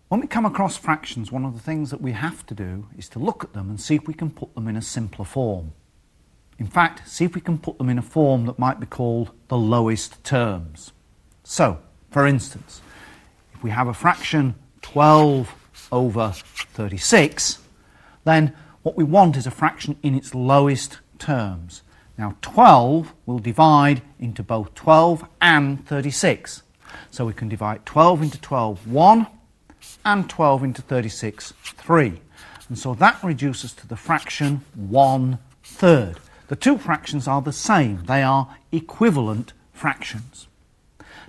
When we come across fractions, one of the things that we have to do is to look at them and see if we can put them in a simpler form. In fact, see if we can put them in a form that might be called the lowest terms. So, for instance, if we have a fraction 12 over 36, then what we want is a fraction in its lowest terms. Now 12 will divide into both 12 and 36. So we can divide 12 into 12, 1, and 12 into 36, 3. And so that reduces to the fraction 1/3. The two fractions are the same. They are equivalent fractions.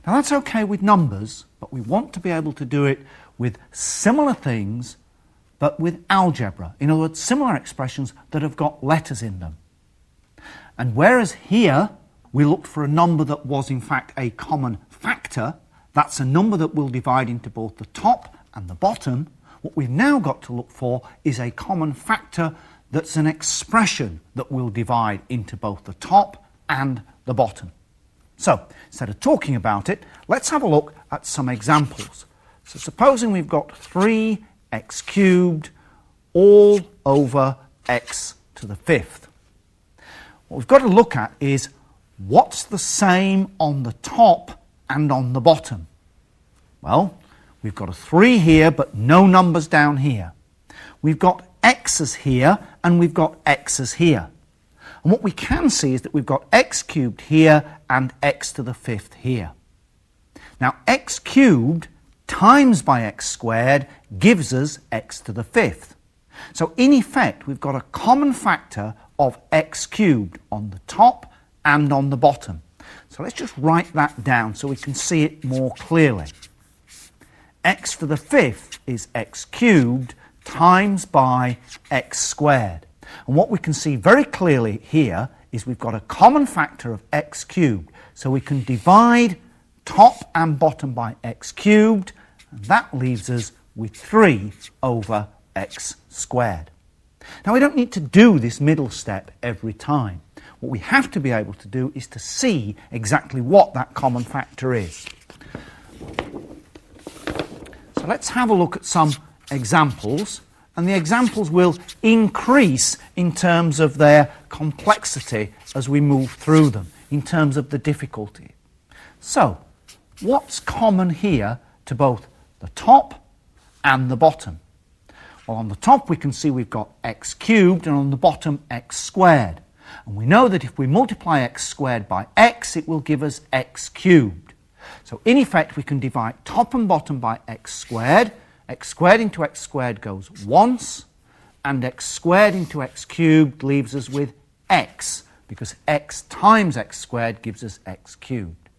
Now that's okay with numbers, but we want to be able to do it with similar things, but with algebra. In other words, similar expressions that have got letters in them. And whereas here we looked for a number that was in fact a common factor, that's a number that will divide into both the top and the bottom, what we've now got to look for is a common factor that's an expression that will divide into both the top and the bottom. So, instead of talking about it, let's have a look at some examples. So supposing we've got 3x cubed all over x to the 5th. What we've got to look at is what's the same on the top and on the bottom. Well, we've got a 3 here but no numbers down here. We've got x's here and we've got x's here. And what we can see is that we've got x cubed here and x to the 5th here. Now x cubed times by x squared gives us x to the 5th. So in effect we've got a common factor of x cubed on the top and on the bottom. So let's just write that down so we can see it more clearly. X to the 5th is x cubed times by x squared. And what we can see very clearly here is we've got a common factor of x cubed. So we can divide top and bottom by x cubed, and that leaves us with 3 over x squared. Now we don't need to do this middle step every time. What we have to be able to do is to see exactly what that common factor is. So let's have a look at some examples, and the examples will increase in terms of their complexity as we move through them, in terms of the difficulty. So, what's common here to both the top and the bottom? Well, on the top we can see we've got x cubed, and on the bottom x squared. And we know that if we multiply x squared by x, it will give us x cubed. So in effect we can divide top and bottom by x squared. X squared into x squared goes once, and x squared into x cubed leaves us with x, because x times x squared gives us x cubed.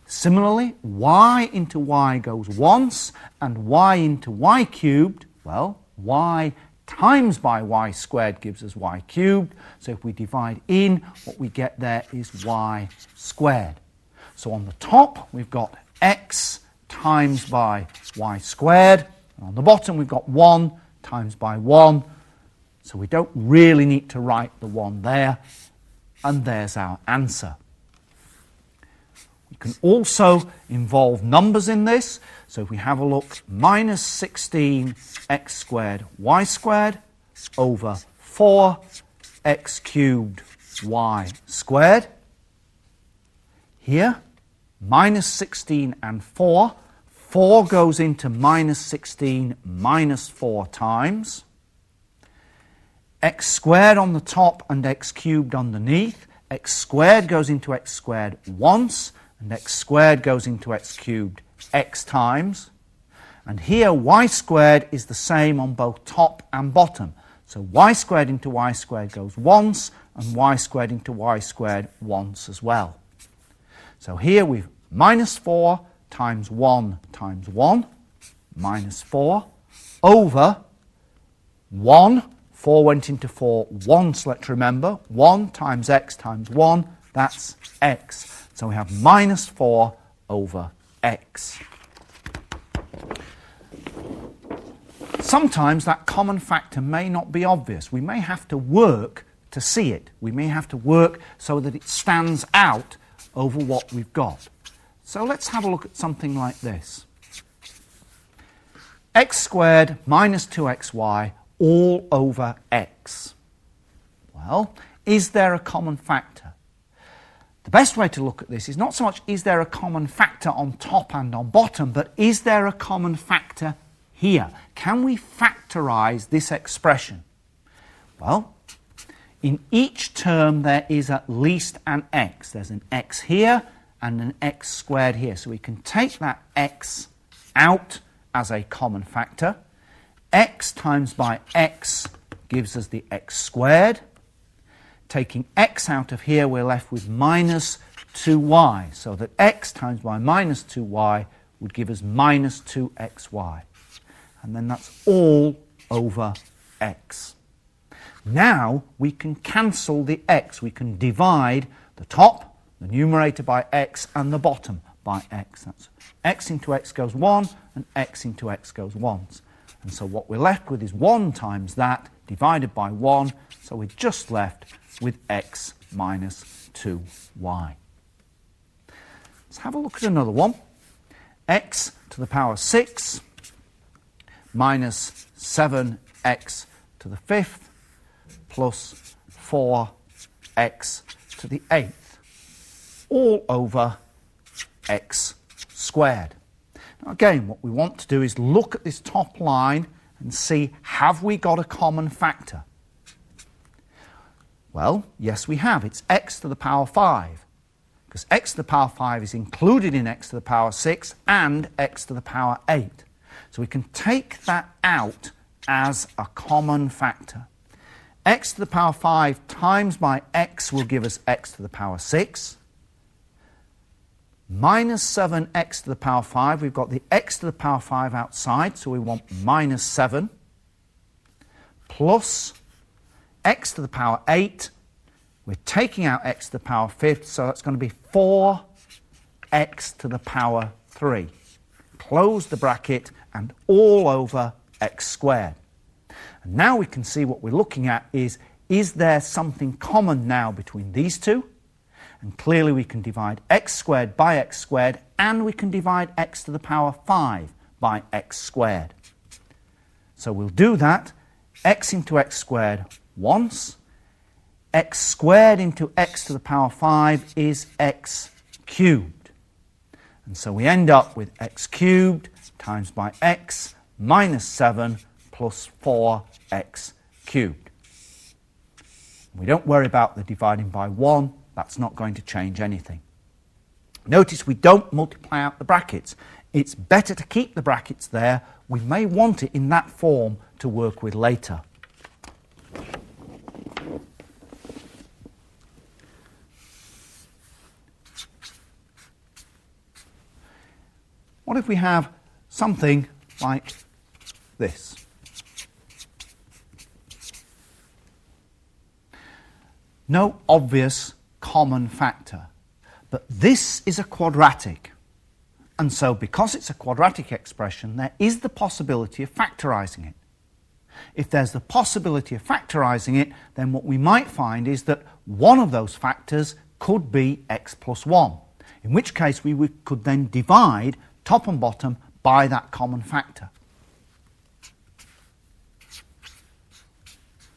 Similarly, y into y goes once, and y into y cubed, well, y times by y squared gives us y cubed, so if we divide in, what we get there is y squared. So on the top we've got x times by y squared, and on the bottom we've got 1 times by 1, so we don't really need to write the 1 there, and there's our answer. We can also involve numbers in this, so if we have a look, minus 16 x squared y squared over 4 x cubed y squared. Here, minus 16 and 4. 4 goes into minus 16 minus 4 times. X squared on the top and x cubed underneath. X squared goes into x squared once, and x squared goes into x cubed x times. And here y squared is the same on both top and bottom. So y squared into y squared goes once, and y squared into y squared once as well. So here we've minus 4 times 1 times 1, minus 4, over 1. 4 went into 4 once, let's remember. 1 times x times 1, that's x. So we have minus 4 over x. Sometimes that common factor may not be obvious. We may have to work to see it. We may have to work so that it stands out over what we've got. So let's have a look at something like this. x squared minus 2xy all over x. Well, is there a common factor? The best way to look at this is not so much is there a common factor on top and on bottom, but is there a common factor here? Can we factorise this expression? Well, in each term there is at least an x. There's an x here and an x squared here. So we can take that x out as a common factor. X times by x gives us the x squared. Taking x out of here, we're left with minus 2y. So that x times by minus 2y would give us minus 2xy. And then that's all over x. Now we can cancel the x. We can divide the top, the numerator, by x and the bottom by x. That's x into x goes 1 and x into x goes 1. And so what we're left with is 1 times that divided by 1. So we're just left with x minus 2y. Let's have a look at another one. X to the power 6 minus 7x to the 5th plus 4x to the 8th, all over x squared. Now again, what we want to do is look at this top line and see, have we got a common factor? Well, yes we have. It's x to the power 5, because x to the power 5 is included in x to the power 6 and x to the power 8. So we can take that out as a common factor. X to the power 5 times by x will give us x to the power 6. Minus 7x to the power 5, we've got the x to the power 5 outside, so we want minus 7. Plus x to the power 8, we're taking out x to the power 5th, so that's going to be 4x to the power 3. Close the bracket and all over x squared. And now we can see what we're looking at is there something common now between these two? And clearly we can divide x squared by x squared, and we can divide x to the power 5 by x squared. So we'll do that. X into x squared once. X squared into x to the power 5 is x cubed. And so we end up with x cubed times by x minus 7 plus 4x cubed. We don't worry about the dividing by 1. That's not going to change anything. Notice we don't multiply out the brackets. It's better to keep the brackets there. We may want it in that form to work with later. What if we have something like this? No obvious common factor, but this is a quadratic, and so because it's a quadratic expression, there is the possibility of factorising it. If there's the possibility of factorising it, then what we might find is that one of those factors could be x plus 1, in which case we could then divide top and bottom by that common factor.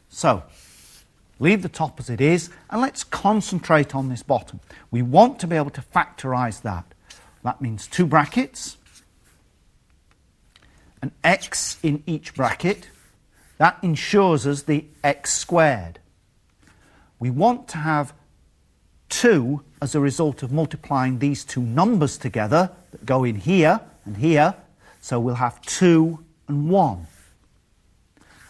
So leave the top as it is, and let's concentrate on this bottom. We want to be able to factorise that. That means two brackets, an x in each bracket. That ensures us the x squared. We want to have 2 as a result of multiplying these two numbers together that go in here and here. So we'll have 2 and 1.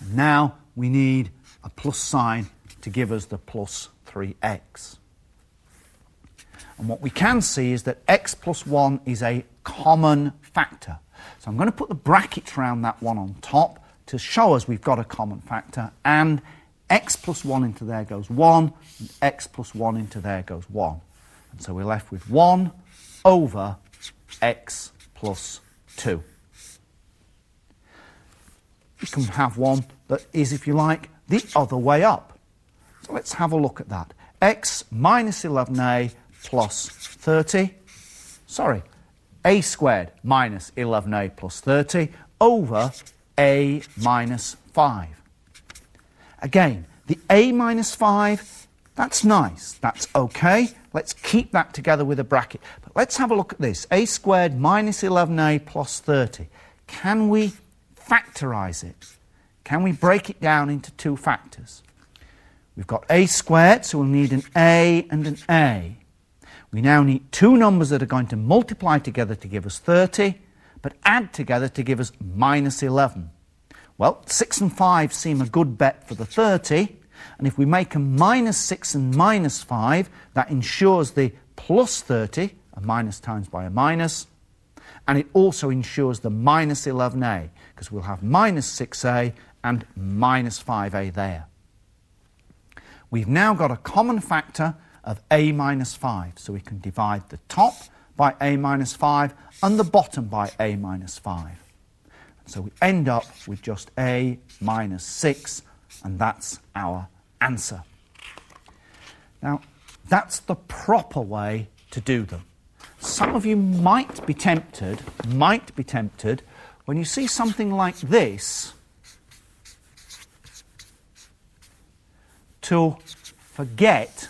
And now we need a plus sign to give us the plus 3x. And what we can see is that x plus 1 is a common factor. So I'm going to put the brackets around that one on top to show us we've got a common factor, and x plus 1 into there goes 1, and x plus 1 into there goes 1. And so we're left with 1 over x plus 2. You can have one that is, if you like, the other way up. So let's have a look at that. X minus 11a plus 30. Sorry, a squared minus 11a plus 30 over a minus 5. Again, the a minus 5, that's nice, that's okay. Let's keep that together with a bracket. But let's have a look at this. A squared minus 11a plus 30. Can we factorise it? Can we break it down into two factors? We've got a squared, so we'll need an a and an a. We now need two numbers that are going to multiply together to give us 30, but add together to give us minus 11. Well, 6 and 5 seem a good bet for the 30, and if we make a minus 6 and minus 5, that ensures the plus 30, a minus times by a minus, and it also ensures the minus 11a, because we'll have minus 6a and minus 5a there. We've now got a common factor of a minus 5, so we can divide the top by a minus 5 and the bottom by a minus 5. And so we end up with just a minus 6, and that's our answer. Now, that's the proper way to do them. Some of you might be tempted, when you see something like this, to forget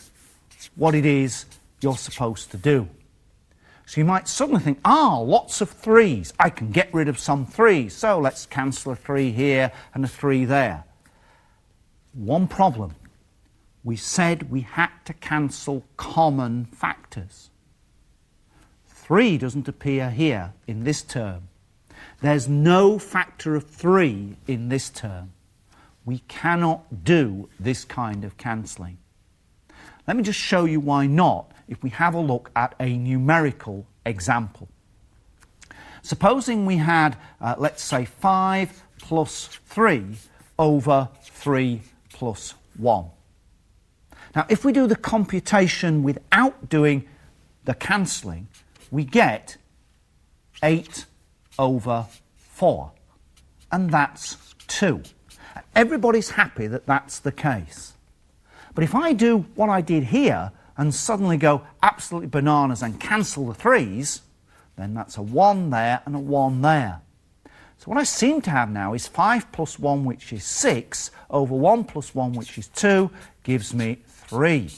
what it is you're supposed to do. So you might suddenly think, lots of 3's. I can get rid of some 3's. So let's cancel a 3 here and a 3 there. One problem. We said we had to cancel common factors. 3 doesn't appear here in this term. There's no factor of 3 in this term. We cannot do this kind of cancelling. Let me just show you why not if we have a look at a numerical example. Supposing we had, let's say, 5 plus 3 over 3 plus 1. Now, if we do the computation without doing the cancelling, we get 8 over 4, and that's 2. Everybody's happy that that's the case. But if I do what I did here and suddenly go absolutely bananas and cancel the 3's, then that's a 1 there and a 1 there. So what I seem to have now is 5 plus 1, which is 6, over 1 plus 1, which is 2, gives me 3.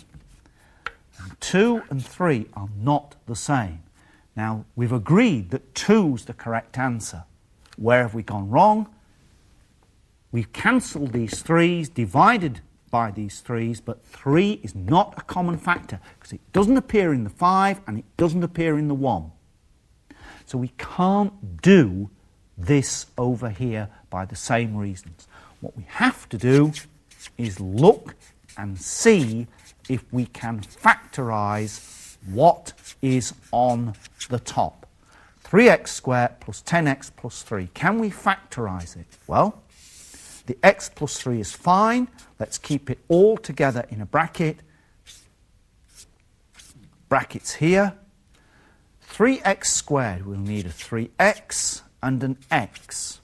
And 2 and 3 are not the same. Now, we've agreed that 2's the correct answer. Where have we gone wrong? We've cancelled these 3's, divided by these 3's, but 3 is not a common factor because it doesn't appear in the 5 and it doesn't appear in the 1. So we can't do this over here by the same reasons. What we have to do is look and see if we can factorise what is on the top. 3x squared plus 10x plus 3. Can we factorise it? Well, the x plus 3 is fine. Let's keep it all together in a bracket. Brackets here. 3x squared, we'll need a 3x and an x.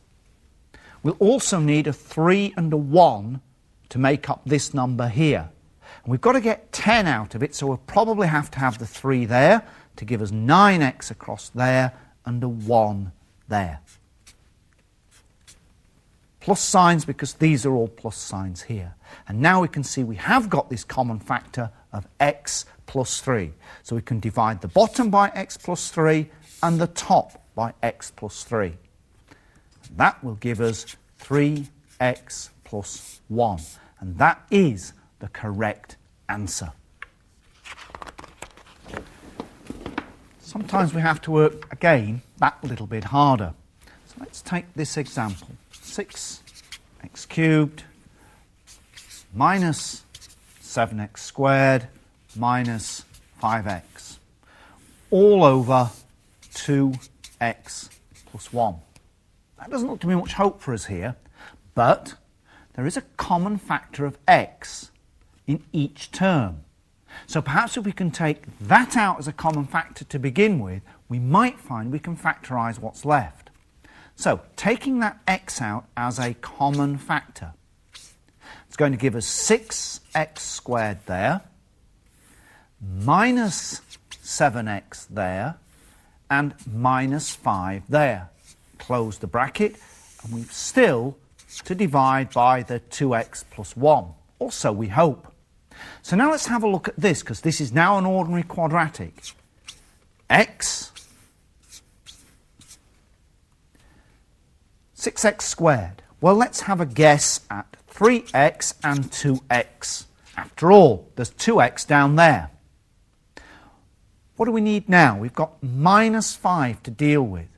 We'll also need a 3 and a 1 to make up this number here. And we've got to get 10 out of it, so we'll probably have to have the 3 there to give us 9x across there and a 1 there. Plus signs because these are all plus signs here. And now we can see we have got this common factor of x plus 3. So we can divide the bottom by x plus 3 and the top by x plus 3. And that will give us 3x plus 1. And that is the correct answer. Sometimes we have to work, again, that little bit harder. So let's take this example. 6x cubed minus 7x squared minus 5x all over 2x plus 1. That doesn't look to be much hope for us here, but there is a common factor of x in each term. So perhaps if we can take that out as a common factor to begin with, we might find we can factorise what's left. So, taking that x out as a common factor, it's going to give us 6x squared there, minus 7x there, and minus 5 there. Close the bracket, And we've still to divide by the 2x plus 1, or so we hope. So now let's have a look at this, because this is now an ordinary quadratic. X, 6x squared. Well, let's have a guess at 3x and 2x. After all, there's 2x down there. What do we need now? We've got minus 5 to deal with.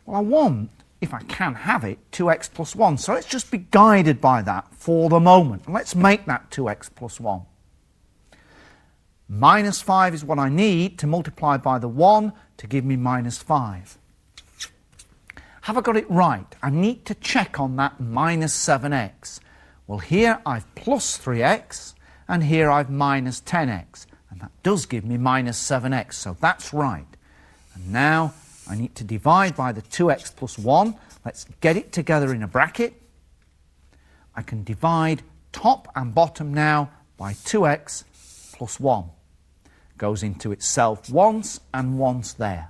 Well, I want, if I can have it, 2x plus 1. So let's just be guided by that for the moment. And let's make that 2x plus 1. Minus 5 is what I need to multiply by the 1 to give me minus 5. Have I got it right? I need to check on that minus 7x. Well, here I've plus 3x, and here I've minus 10x. And that does give me minus 7x, so that's right. And now I need to divide by the 2x plus 1. Let's get it together in a bracket. I can divide top and bottom now by 2x plus 1. Goes into itself once and once there.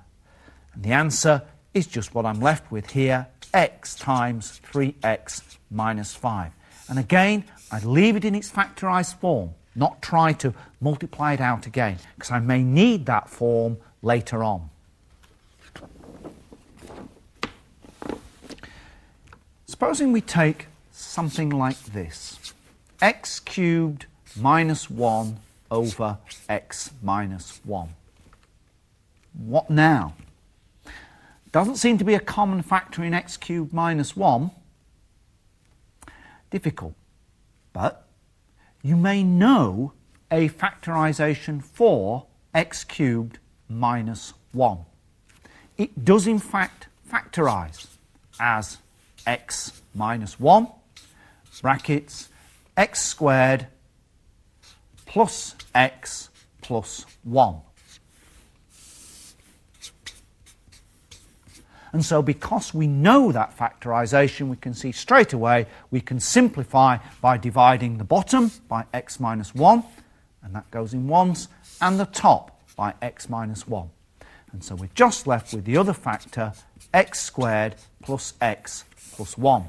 And the answer is just what I'm left with here, x times 3x minus 5. And again, I leave it in its factorised form, not try to multiply it out again, because I may need that form later on. Supposing we take something like this, x cubed minus 1 over x minus 1. What now? Doesn't seem to be a common factor in x cubed minus 1. Difficult. But you may know a factorisation for x cubed minus 1. It does in fact factorise as x minus 1, brackets, x squared plus x plus 1. And so because we know that factorisation, we can see straight away we can simplify by dividing the bottom by x minus 1, and that goes in once, and the top by x minus 1. And so we're just left with the other factor, x squared plus x plus 1.